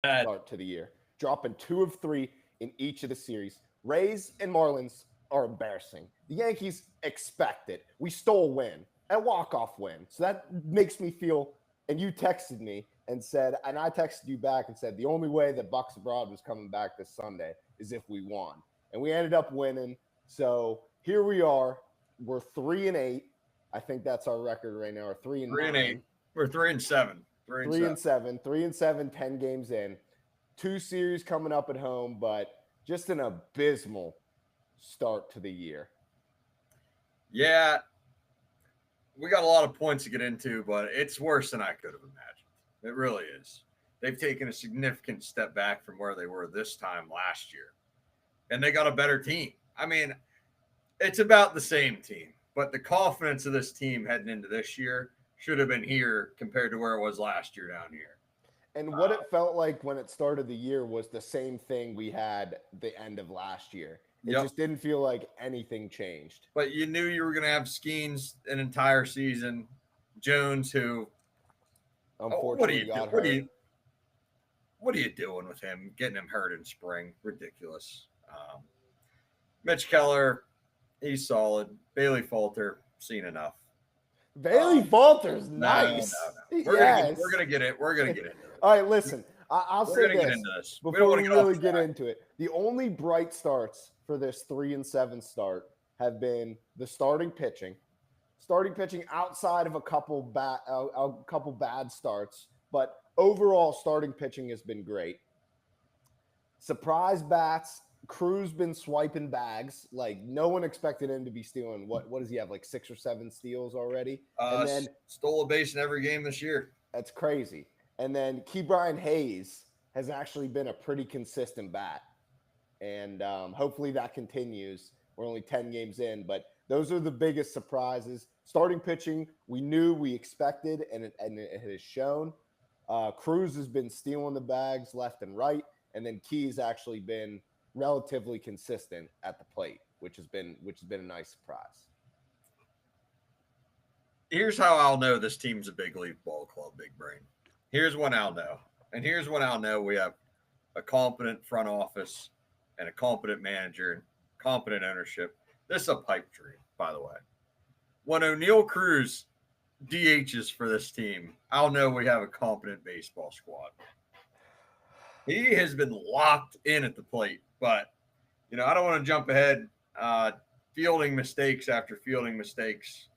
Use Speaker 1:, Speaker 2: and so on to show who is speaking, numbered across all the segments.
Speaker 1: start to the year, dropping 2 of 3 in each of the series. Rays and Marlins are embarrassing. The Yankees expect it. We stole a win, a walk-off win. So that makes me feel, and you texted me and said, and I texted you back and said, the only way that Bucs Abroad was coming back this Sunday is if we won. And we ended up winning. So here we are. We're 3-8. I think that's our record right now, or 3-9.
Speaker 2: We're 3-7.
Speaker 1: 3-7. 3-7, 10 games in. 2 series coming up at home, but just an abysmal start to the year.
Speaker 2: Yeah, we got a lot of points to get into, but it's worse than I could have imagined. It really is. They've taken a significant step back from where they were this time last year, and they got a better team. I mean, it's about the same team, but the confidence of this team heading into this year should have been here compared to where it was last year down here.
Speaker 1: And what it felt like when it started the year was the same thing we had the end of last year. It just didn't feel like anything changed.
Speaker 2: But you knew you were going to have Skeens an entire season. Jones, who
Speaker 1: unfortunately got hurt.
Speaker 2: What are you doing with him? Getting him hurt in spring. Ridiculous. Mitch Keller, he's solid. Bailey Falter, seen enough.
Speaker 1: Bailey Falter's nice.
Speaker 2: No. We're gonna get it. We're gonna get into it.
Speaker 1: All right, listen. I'll say this,
Speaker 2: get into this
Speaker 1: before we really get into it. The only bright starts for this 3-7 start have been the starting pitching. Starting pitching outside of a couple bad starts, but overall starting pitching has been great. Surprise bats. Cruz been swiping bags. Like, no one expected him to be stealing. What does he have, like 6 or 7 steals already?
Speaker 2: And then stole a base in every game this year.
Speaker 1: That's crazy. And then Ke'Bryan Hayes has actually been a pretty consistent bat. And hopefully that continues. We're only 10 games in, but those are the biggest surprises. Starting pitching, we knew, we expected, and it has shown. Cruz has been stealing the bags left and right, and then Key's actually been relatively consistent at the plate, which has been a nice surprise.
Speaker 2: Here's how I'll know this team's a big league ball club, big brain. Here's when I'll know. And here's when I'll know we have a competent front office and a competent manager and competent ownership. This is a pipe dream, by the way. When O'Neill Cruz DHs for this team, I'll know we have a competent baseball squad. He has been locked in at the plate, but, I don't want to jump ahead. Fielding mistakes after fielding mistakes,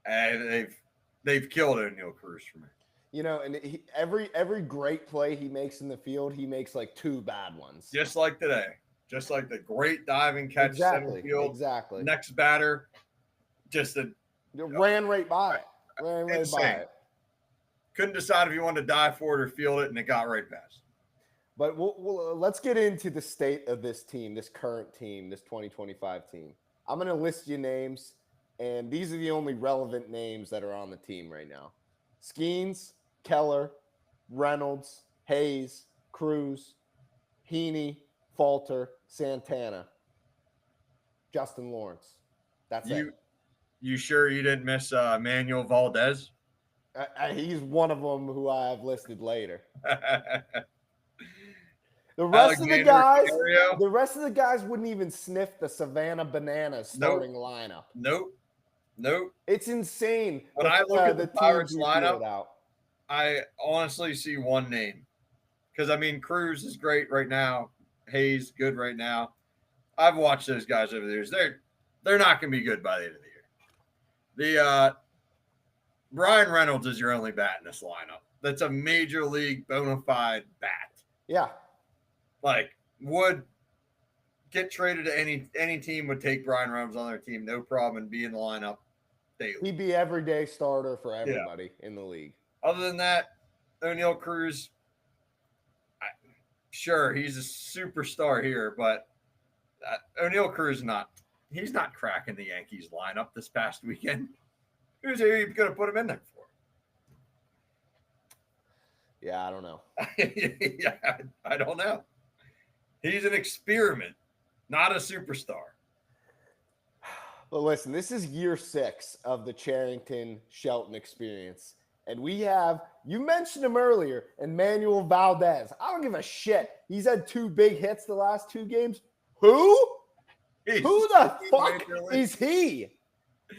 Speaker 2: they've killed O'Neill Cruz for me.
Speaker 1: And every great play he makes in the field, he makes like 2 bad ones.
Speaker 2: Just like today. Just like the great diving catch center field.
Speaker 1: Exactly.
Speaker 2: Next batter,
Speaker 1: ran right by it.
Speaker 2: Couldn't decide if you wanted to dive for it or field it, and it got right past.
Speaker 1: But let's get into the state of this team, this current team, this 2025 team. I'm going to list you names, and these are the only relevant names that are on the team right now. Skeens, Keller, Reynolds, Hayes, Cruz, Heaney, Falter, Santana, Justin Lawrence. That's it.
Speaker 2: You sure you didn't miss Manuel Valdez?
Speaker 1: He's one of them who I have listed later. The rest of the guys wouldn't even sniff the Savannah Bananas starting lineup.
Speaker 2: Nope.
Speaker 1: It's insane.
Speaker 2: When I look at the Pirates lineup, I honestly see one name. Because, Cruz is great right now. Hayes, good right now. I've watched those guys over the years. They're not going to be good by the end of the year. Brian Reynolds is your only bat in this lineup. That's a major league bona fide bat.
Speaker 1: Yeah.
Speaker 2: Would get traded to any team, would take Brian Reynolds on their team, no problem, and be in the lineup daily.
Speaker 1: He'd be everyday starter for everybody in the league.
Speaker 2: Other than that, O'Neill Cruz, sure, he's a superstar here, but O'Neill Cruz he's not cracking the Yankees lineup this past weekend. Who's he going to put him in there for?
Speaker 1: Yeah, I don't know.
Speaker 2: I don't know. He's an experiment, not a superstar.
Speaker 1: Well, listen, this is year 6 of the Cherrington Shelton experience. And we have, you mentioned him earlier, Emmanuel Valdez. I don't give a shit. He's had 2 big hits the last 2 games. Who? Who the fuck is he?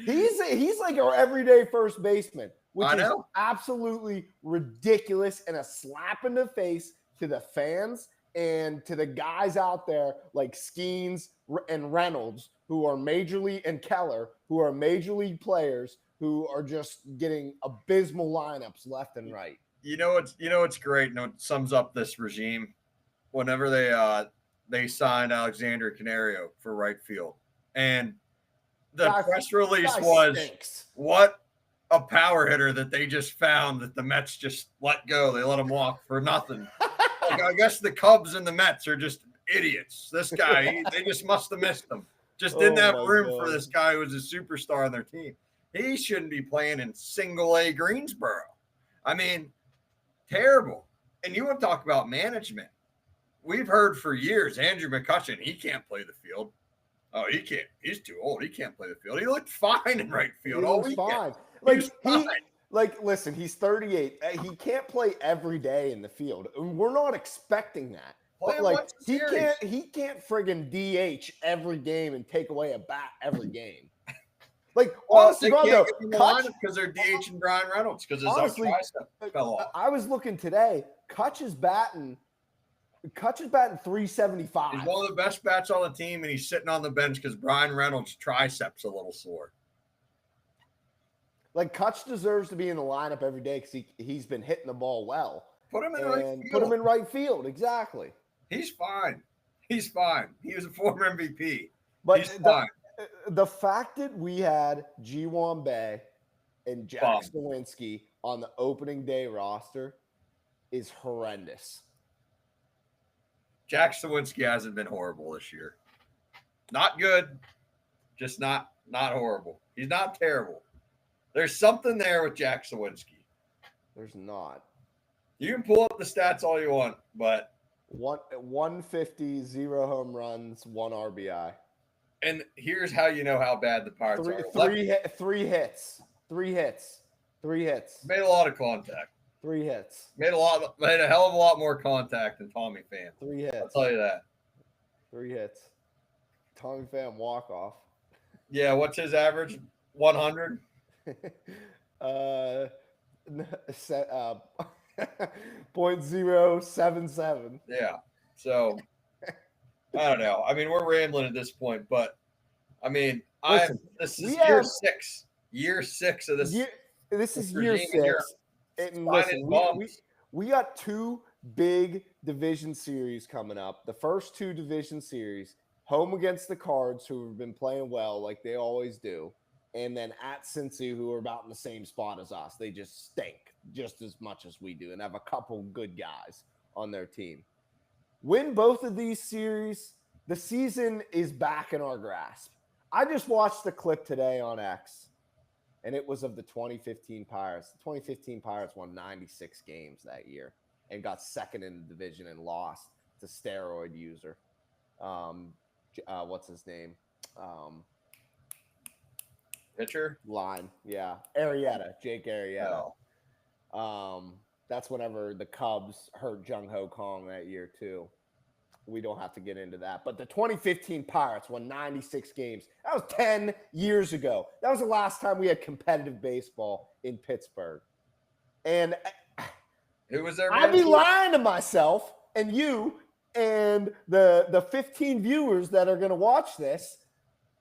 Speaker 1: He's like our everyday first baseman, which is absolutely ridiculous and a slap in the face to the fans and to the guys out there like Skeens and Reynolds, who are major league, and Keller, who are major league players who are just getting abysmal lineups left and right.
Speaker 2: You know what's great, and it sums up this regime. Whenever they signed Alexander Canario for right field, and the press release was, what a power hitter that they just found that the Mets just let go. They let him walk for nothing. Like, I guess the Cubs and the Mets are just idiots. This guy, they just must have missed him. Just didn't have room for this guy who was a superstar on their team. He shouldn't be playing in single-A Greensboro. I mean, terrible. And you want to talk about management. We've heard for years, Andrew McCutchen, he can't play the field. Oh, he can't. He's too old. He can't play the field. He looked fine in right field.
Speaker 1: He was fine. Listen, he's 38. He can't play every day in the field. We're not expecting that. But he can't friggin' DH every game and take away a bat every game. Like, honestly,
Speaker 2: because they're DHing Brian Reynolds because his tricep fell off.
Speaker 1: I was looking today. Kutch is batting 375.
Speaker 2: He's one of the best bats on the team, and he's sitting on the bench because Brian Reynolds' triceps a little sore.
Speaker 1: Like, Kutch deserves to be in the lineup every day because he's been hitting the ball well.
Speaker 2: Put him in right field.
Speaker 1: Put him in right field, exactly.
Speaker 2: He's fine. He's fine. He was a former MVP.
Speaker 1: But
Speaker 2: he's fine.
Speaker 1: The fact that we had Ji-Hwan Bae and Jack Sawinski on the opening day roster is horrendous.
Speaker 2: Jack Sawinski hasn't been horrible this year. Not good, just not horrible. He's not terrible. There's something there with Jack Sawinski.
Speaker 1: There's not.
Speaker 2: You can pull up the stats all you want, but
Speaker 1: 150, 0 home runs, 1 RBI.
Speaker 2: And here's how you know how bad the Pirates are.
Speaker 1: Three hits.
Speaker 2: Made a lot of contact.
Speaker 1: 3 hits.
Speaker 2: Made a hell of a lot more contact than Tommy Pham.
Speaker 1: 3 hits.
Speaker 2: I'll tell you that.
Speaker 1: 3 hits. Tommy Pham walk off.
Speaker 2: Yeah, what's his average? 100.
Speaker 1: .077.
Speaker 2: Yeah. So I don't know. I mean, we're rambling at this point, but I mean, this is year 6. Year 6 of this.
Speaker 1: This is year 6. And listen, we got 2 big division series coming up. The first 2 division series, home against the Cards, who have been playing well like they always do, and then at Cincy, who are about in the same spot as us. They just stink just as much as we do and have a couple good guys on their team. Win both of these series, the season is back in our grasp. I just watched the clip today on X, and it was of the 2015 Pirates. The 2015 Pirates won 96 games that year and got second in the division and lost to steroid user. What's his name?
Speaker 2: Pitcher?
Speaker 1: Line, yeah. Jake Arrieta.
Speaker 2: Oh.
Speaker 1: That's whenever the Cubs hurt Jung Ho Kong that year too. We don't have to get into that. But the 2015 Pirates won 96 games. That was 10 years ago. That was the last time we had competitive baseball in Pittsburgh. And
Speaker 2: who was there?
Speaker 1: I'd be lying to myself and you and the 15 viewers that are going to watch this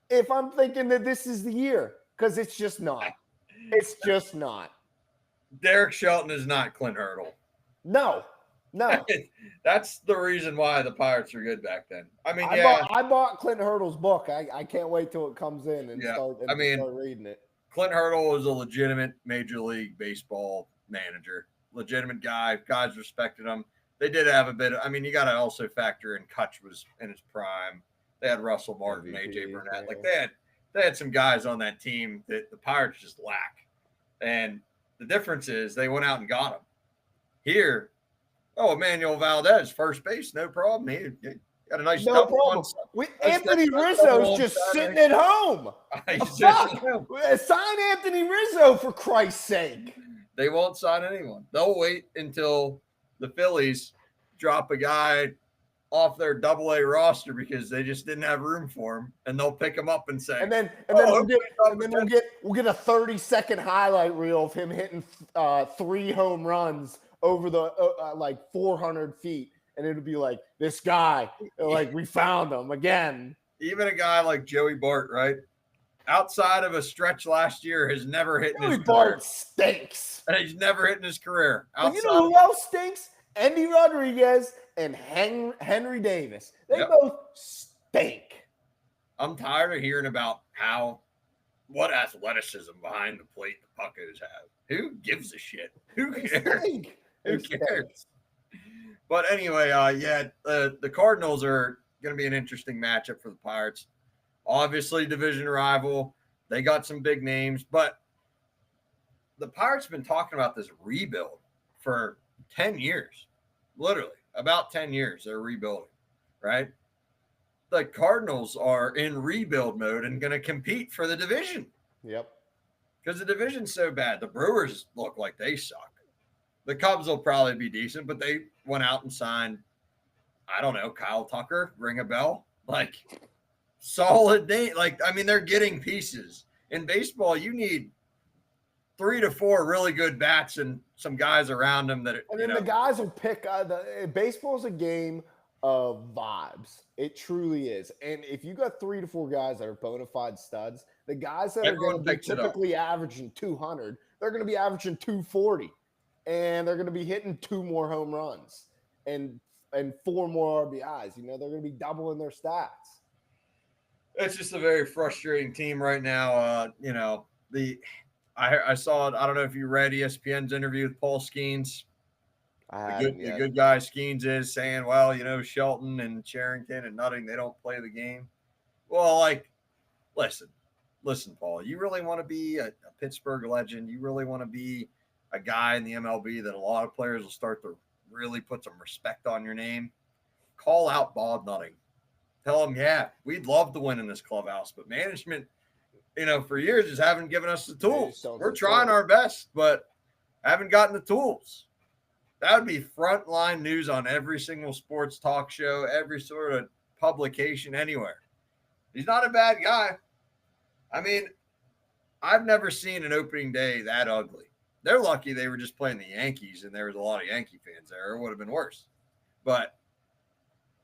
Speaker 1: if I'm thinking that this is the year, because it's just not. It's just not.
Speaker 2: Derek Shelton is not Clint Hurdle.
Speaker 1: No.
Speaker 2: That's the reason why the Pirates were good back then. I mean,
Speaker 1: I bought Clint Hurdle's book. I can't wait till it comes in and start reading it.
Speaker 2: Clint Hurdle was a legitimate Major League Baseball manager, legitimate guy. Guys respected him. They did have a bit of, I mean, you got to also factor in Kutch was in his prime. They had Russell Martin, AJ Burnett. Like they had some guys on that team that the Pirates just lack. And the difference is they went out and got him. Here, Emmanuel Valdez, first base, no problem. He got a nice double.
Speaker 1: Anthony Rizzo's just sitting at home. Sign Anthony Rizzo, for Christ's sake.
Speaker 2: They won't sign anyone. They'll wait until the Phillies drop a guy off their AA roster because they just didn't have room for him, and they'll pick him up and say,
Speaker 1: And then we'll get a 30-second highlight reel of him hitting 3 home runs over the like 400 feet, and it'll be like, this guy, like, we found him again.
Speaker 2: Even a guy like Joey Bart, right? Outside of a stretch last year, has never hit in his
Speaker 1: Joey
Speaker 2: career.
Speaker 1: Bart stinks.
Speaker 2: And he's never hit in his career.
Speaker 1: But you know who else stinks? Andy Rodriguez and Henry Davis. They both stink.
Speaker 2: I'm tired of hearing about what athleticism behind the plate the Puckos have. Who gives a shit? Who cares? Who cares? But anyway, the Cardinals are going to be an interesting matchup for the Pirates. Obviously, division rival. They got some big names, but the Pirates have been talking about this rebuild for 10 years. Literally, about 10 years, they're rebuilding, right? The Cardinals are in rebuild mode and going to compete for the division.
Speaker 1: Yep.
Speaker 2: Because the division's so bad. The Brewers look like they suck. The Cubs will probably be decent, but they went out and signed, I don't know, Kyle Tucker, ring a bell. Like, solid name. Like, I mean, they're getting pieces. In baseball, you need 3 to 4 really good bats and some guys around them that are,
Speaker 1: and then the guys will pick. Baseball is a game of vibes. It truly is. And if you got 3 to 4 guys that are bona fide studs, the guys that are going to be typically averaging 200, they're going to be averaging 240, and they're going to be hitting 2 more home runs and 4 more RBIs. You know, they're going to be doubling their stats.
Speaker 2: It's just a very frustrating team right now. I saw it. I don't know if you read ESPN's interview with Paul Skeens. The good guy Skeens is saying, well, you know, Shelton and Cherrington and Nutting, they don't play the game. Well, like, listen, Paul, you really want to be a Pittsburgh legend? You really want to be a guy in the MLB that a lot of players will start to really put some respect on your name? Call out Bob Nutting. Tell him, yeah, we'd love to win in this clubhouse, but management, you know, for years just haven't given us the tools. We're trying our best, but haven't gotten the tools. That would be frontline news on every single sports talk show, every sort of publication, anywhere. He's not a bad guy. I mean, I've never seen an opening day that ugly. They're lucky they were just playing the Yankees and there was a lot of Yankee fans there. It would have been worse. But,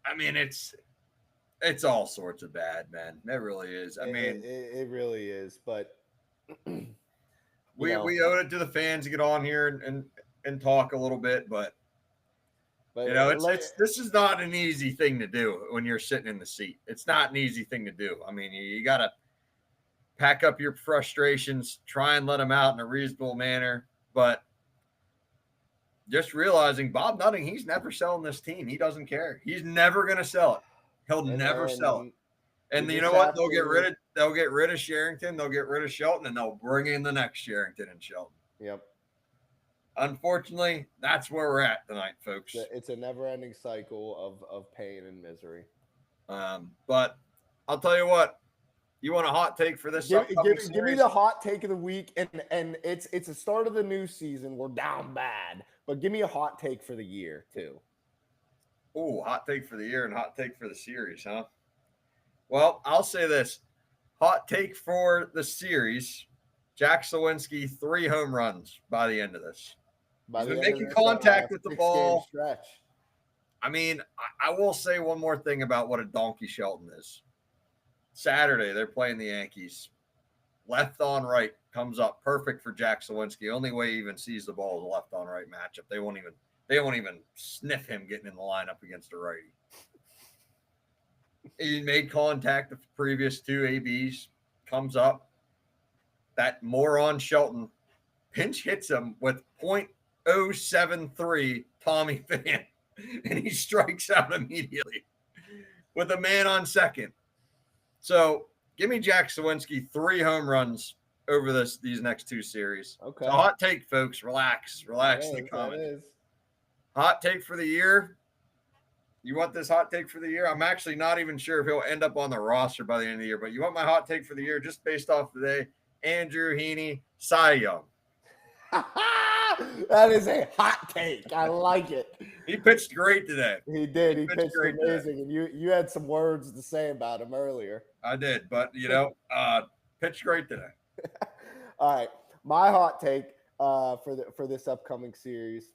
Speaker 2: I mean, it's all sorts of bad, man. It really is. I mean,
Speaker 1: it really is. But
Speaker 2: we owe it to the fans to get on here and talk a little bit. But you know, this is not an easy thing to do when you're sitting in the seat. It's not an easy thing to do. I mean, you got to pack up your frustrations, try and let them out in a reasonable manner. But just realizing Bob Nutting, he's never selling this team. He doesn't care. He's never going to sell it. He'll never sell it. And you know what? They'll get rid of Sherrington, they'll get rid of Shelton, and they'll bring in the next Sherrington and Shelton.
Speaker 1: Yep.
Speaker 2: Unfortunately, that's where we're at tonight, folks.
Speaker 1: It's a never-ending cycle of pain and misery.
Speaker 2: But I'll tell you what. You want a hot take for this?
Speaker 1: Give me the hot take of the week, and it's the start of the new season. We're down bad, but give me a hot take for the year too.
Speaker 2: Oh, hot take for the year and hot take for the series, huh? Well, I'll say this. Hot take for the series, Jack Sawinski, 3 home runs by the end of this. He's been making contact with the ball. I mean, I will say one more thing about what a donkey Shelton is. Saturday, they're playing the Yankees. Left on right comes up perfect for Jack Sawinski. Only way he even sees the ball is a left on right matchup. They won't even sniff him getting in the lineup against a righty. He made contact the previous 2 ABs. Comes up. That moron Shelton pinch hits him with .073 Tommy Pham, and he strikes out immediately with a man on second. So give me Jack Sawinski 3 home runs over these next 2 series.
Speaker 1: Okay.
Speaker 2: So hot take, folks. Relax in the comments. Hot take for the year. You want this hot take for the year? I'm actually not even sure if he'll end up on the roster by the end of the year, but you want my hot take for the year just based off today? Andrew Heaney, Cy Young.
Speaker 1: That is a hot take. I like it.
Speaker 2: He pitched great today.
Speaker 1: He did. He
Speaker 2: pitched
Speaker 1: pitched
Speaker 2: great today.
Speaker 1: amazing, and you had some words to say about him earlier.
Speaker 2: I did, but pitched great today.
Speaker 1: All right, my hot take for this upcoming series: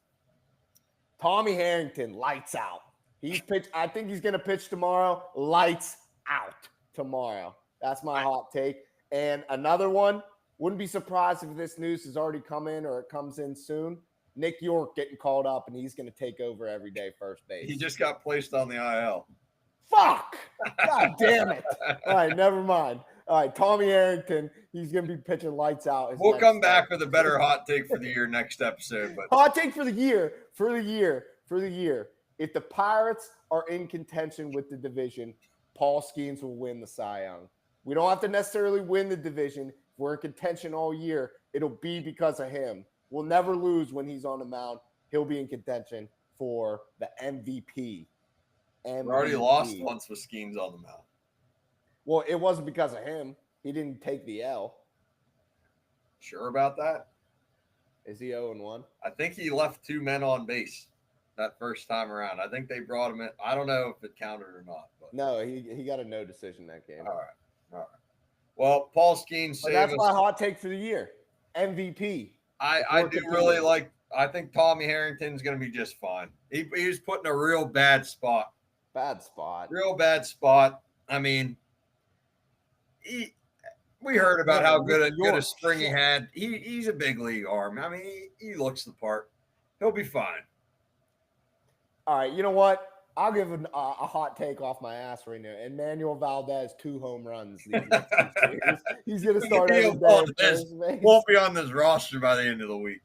Speaker 1: Tommy Harrington, lights out. He's pitched. I think he's going to pitch tomorrow. Lights out tomorrow. That's my hot take. And another one. Wouldn't be surprised if this news has already come in or it comes in soon. Nick York getting called up, and he's going to take over every day first base.
Speaker 2: He just got placed on the IL.
Speaker 1: Fuck! God damn it! All right, never mind. All right, Tommy Harrington, he's going to be pitching lights out.
Speaker 2: We'll come back with a better hot take for the year next episode. But
Speaker 1: hot take for the year. If the Pirates are in contention with the division, Paul Skeens will win the Cy Young. We don't have to necessarily win the division. We're in contention all year. It'll be because of him. We'll never lose when he's on the mound. He'll be in contention for the MVP.
Speaker 2: We already lost once with Skeens on the mound.
Speaker 1: Well, it wasn't because of him. He didn't take the L.
Speaker 2: Sure about that?
Speaker 1: Is he 0-1?
Speaker 2: I think he left 2 men on base that first time around. I think they brought him in. I don't know if it counted or not. But.
Speaker 1: No, he got a no decision that game.
Speaker 2: All right. Well, Paul Skeens saved
Speaker 1: that's
Speaker 2: us.
Speaker 1: my hot take for the year. MVP.
Speaker 2: I do really like. I think Tommy Harrington's going to be just fine. He was put in a real bad spot. Real bad spot. I mean, we heard about how good a spring he had. He's a big league arm. I mean, he looks the part. He'll be fine.
Speaker 1: All right. You know what? I'll give a hot take off my ass right now. Emmanuel Valdez, 2 home runs. He's going to start every day.
Speaker 2: Won't be on this roster by the end of the week.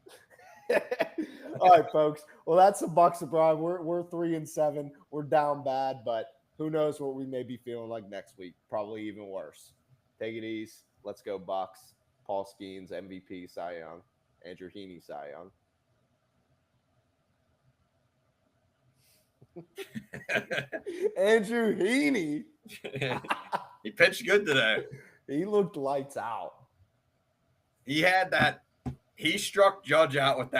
Speaker 1: All right, folks. Well, that's the Bucs abroad. We're 3-7. We're down bad, but who knows what we may be feeling like next week? Probably even worse. Take it easy. Let's go Bucs. Paul Skeens, MVP, Cy Young. Andrew Heaney, Cy Young. Andrew Heaney.
Speaker 2: He pitched good today.
Speaker 1: He looked lights out.
Speaker 2: He had that. He struck Judge out with that.